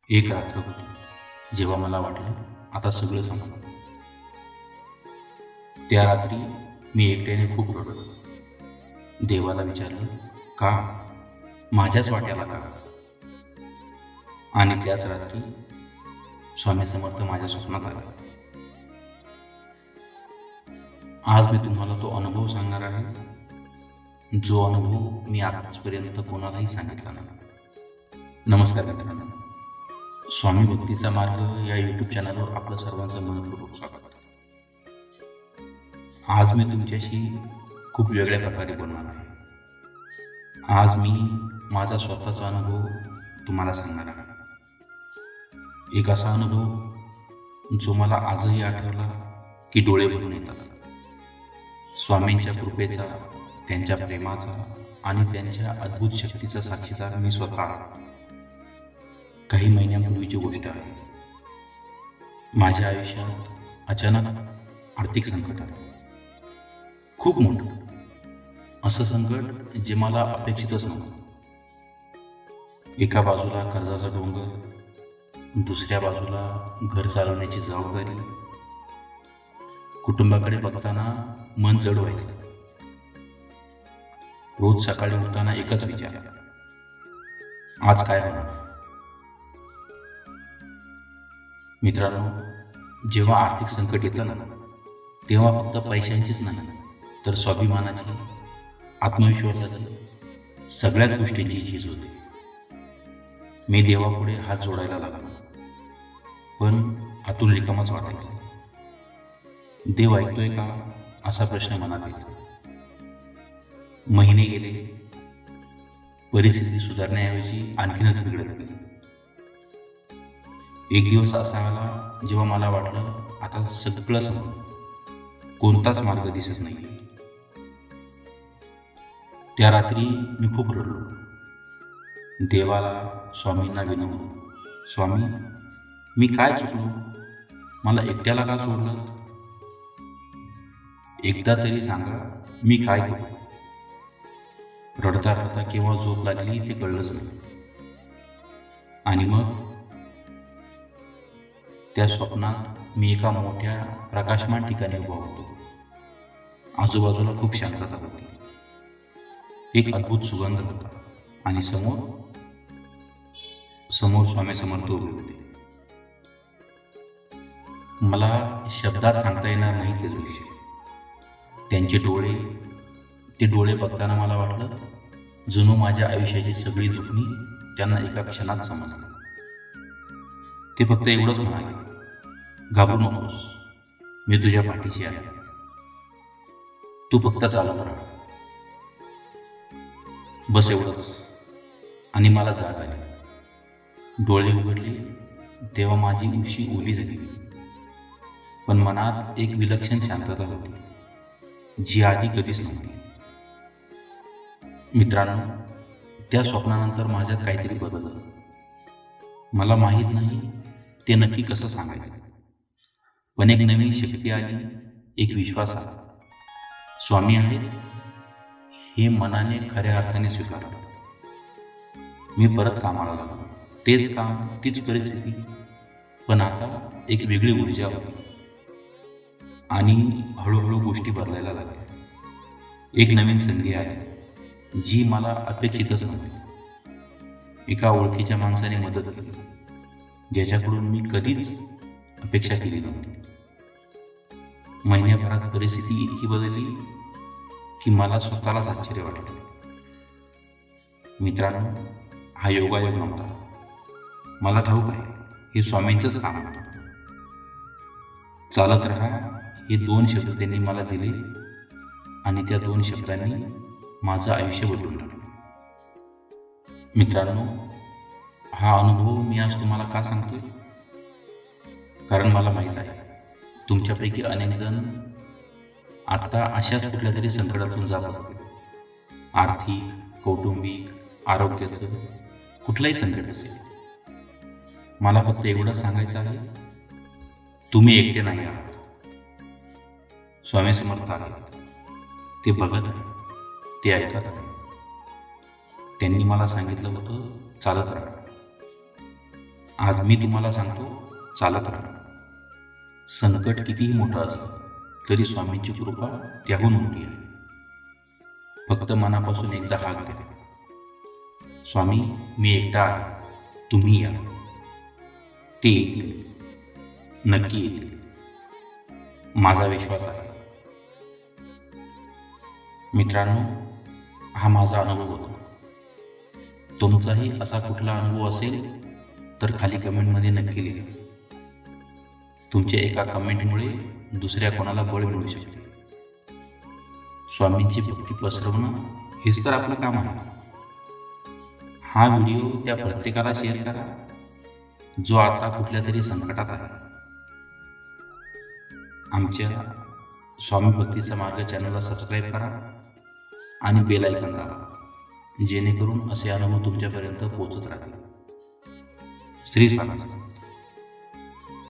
एक रात्र होती जेव्हा मला वाटलं आता सगळं संपलं. त्या रात्री मी एकट्याने खूप रडलो. देवाला विचारलं, का? माझ्याच वाट्याला का? आणि त्याच रात्री स्वामी समर्थ माझ्या स्वप्नात आला. आज मी तुम्हाला तो अनुभव सांगणार आहे, जो अनुभव मी आजपर्यंत कोणालाही सांगितला नाही. नमस्कार मित्रांनो, स्वामी भक्तीचा मार्ग या यूट्यूब चॅनलवर आपलं सर्वांचं मनपूर्वक स्वागत. आज मी तुमच्याशी खूप वेगळ्या प्रकारे बोलणार आहे. आज मी माझा स्वतःचा अनुभव तुम्हाला सांगणार आहे. एक असा अनुभव जो मला आजही आठवला की डोळे भरून येतात. स्वामींच्या कृपेचा, त्यांच्या प्रेमाचा आणि त्यांच्या अद्भुत शक्तीचा साक्षीदार मी स्वतः आहे. काही महिन्यांपूर्वीची गोष्ट आहे. माझ्या आयुष्यात अचानक आर्थिक संकट आलं. खूप मोठं असं संकट जे मला अपेक्षितच नव्हतं. एका बाजूला कर्जाचा डोंगर, दुसऱ्या बाजूला घर चालवण्याची जबाबदारी. कुटुंबाकडे बघताना मन जड व्हायचं. रोज सकाळी उठताना एकच विचार, आज काय होणार? मित्रांनो, जेव्हा आर्थिक संकट येतं ना, तेव्हा फक्त पैशांचीच नाही तर स्वाभिमानाची, आत्मविश्वासाची, सगळ्याच गोष्टींची झीज होते. मी देवापुढे हात जोडायला लागलो, पण आतून रिकामाच वाटायचं. देव ऐकतोय का असा प्रश्न मनात यायचा. महिने गेले, परिस्थिती सुधारण्याऐवजी आणखीनच बिघडत गेली. एक दिवस असा आला जेव्हा मला वाटलं आता सगळं संपलं, कोणताच मार्ग दिसत नाही. त्या रात्री मी खूप रडलो. देवाला, स्वामींना विनवलं, स्वामी, मी काय चुकलो? मला एकट्याला का सोडलं? एकदा तरी सांगा, मी काय करू? रडता रडता केव्हा झोप लागली ते कळलंच नाही. आणि मग त्या स्वप्नात मी एका मोठ्या प्रकाशमान ठिकाणी उभा होतो. आजूबाजूला खूप शांतता होती. एक अद्भुत सुगंध होता आणि समोर स्वामी समर्थ उभे होते. मला शब्दात सांगता येणार नाही ते दृश्य. त्यांचे डोळे बघताना मला वाटलं जणू माझ्या आयुष्याची सगळी दुखणी त्यांना एका क्षणात समजलं. ते फक्त एवढंच म्हणाले, घाबरू नकोस, मी तुझ्या पाठीशी आहे, तू फक्त चालत राहा. बस एवढंच. आणि मला जाग आली. डोळे उघडले तेव्हा माझी उशी ओली झाली, पण मनात एक विलक्षण शांतता होती जी आधी कधीच नव्हती. मित्रांनो, त्या स्वप्नानंतर माझ्यात काहीतरी बदललं. मला माहीत नाही ते नक्की कसं सांगायचं, पण एक नवीन शक्ती आली, एक विश्वास आला. स्वामी आहेत हे मनाने खऱ्या अर्थाने स्वीकारलं. मी परत कामाला लागलो. तेच काम, तीच परिस्थिती, पण आता एक वेगळी ऊर्जा होती. आणि हळूहळू गोष्टी बदलायला लागल्या. एक नवीन संधी आली जी मला अपेक्षितच नव्हती. एका ओळखीच्या माणसाने मदत केली ज्याच्याकडून मी कधीच अपेक्षा केली नव्हती. महिन्याभरात परिस्थिती इतकी बदलली की मला स्वतःलाच आश्चर्य वाटलं. मित्रांनो, हा योगायोग नव्हता. मला ठाऊक आहे हे स्वामींचंच काम होतं. चालत राहा हे 2 शब्द त्यांनी मला दिले आणि त्या 2 शब्दांनी माझं आयुष्य बदलून टाकलं. मित्रांनो, हा अनुभव मी आज तुम्हाला का सांगतोय? कारण मला माहीत आहे तुमच्यापैकी अनेक जण आता अशाच कुठल्या तरी संकटातून जात असतील. आर्थिक, कौटुंबिक, आरोग्याचं कुठलंही संकट असेल. मला फक्त एवढंच सांगायचं आहे, तुम्ही एकटे नाही आहात. स्वामी समर्थ आहेत. ते बघत आहे, ते ऐकत आहे. त्यांनी मला सांगितलं होतं चालत राहा, आज मी तुम्हाला सांगतो, चालत राहा. संकट कितीही मोठं असलं तरी स्वामींची कृपा त्याहून मोठी आहे. फक्त मनापासून एकदा हाक द्या, स्वामी मी एकटा आहे, तुम्ही या. ते येतील, नक्की येतील, माझा विश्वास आहे. मित्रांनो, हा माझा अनुभव होता. तुमचाही असा कुठला अनुभव असेल तर खाली कमेंटमध्ये नक्की लिहा. तुमच्या एका कमेंटमुळे दुसऱ्या कोणाला बळ मिळू शकते. स्वामींची भक्ती पसरवणं हेच तर आपलं काम आहे. हा व्हिडिओ त्या प्रत्येकाला शेअर करा जो आता कुठल्या तरी संकटात आहे. आमच्या स्वामी भक्तीचा मार्ग चॅनलला सबस्क्राईब करा आणि बेल आयकॉन दाबा, जेणेकरून असे अनुभव तुमच्यापर्यंत पोहोचत राहतील. श्री स्वामी.